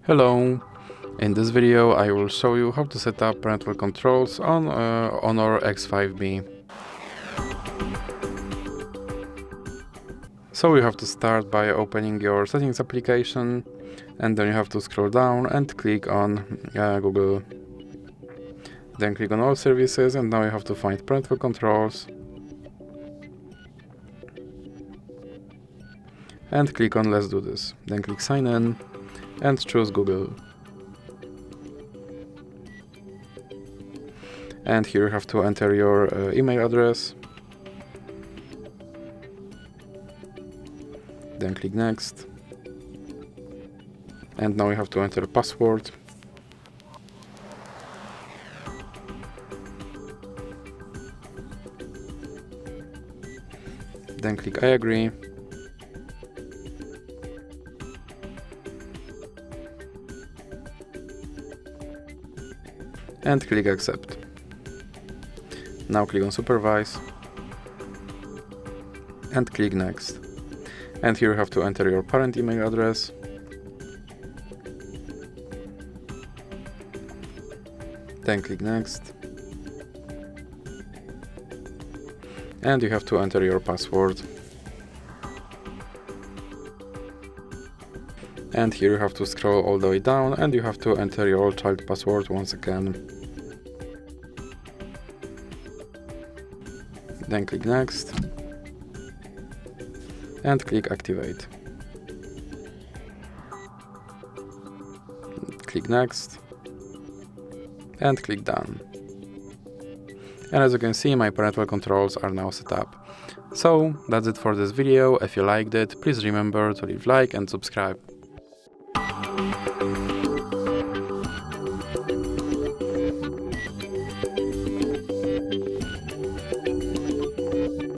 Hello! In this video I will show you how to set up parental controls on HONOR X5b. So you have to start by opening your settings application, and then you have to scroll down and click on Google. Then click on all services, and now you have to find parental controls and click on let's do this. Then click sign in and choose Google. And here you have to enter your email address. Then click next. And now you have to enter a password. Then click I agree. And click accept. Now click on supervise and click next. And here you have to enter your parent email address. Then click next. And you have to enter your password. And here you have to scroll all the way down and you have to enter your child password once again. Then click next and click activate. Click next and click done. And as you can see, my parental controls are now set up. So that's it for this video. If you liked it, please remember to leave a like and subscribe.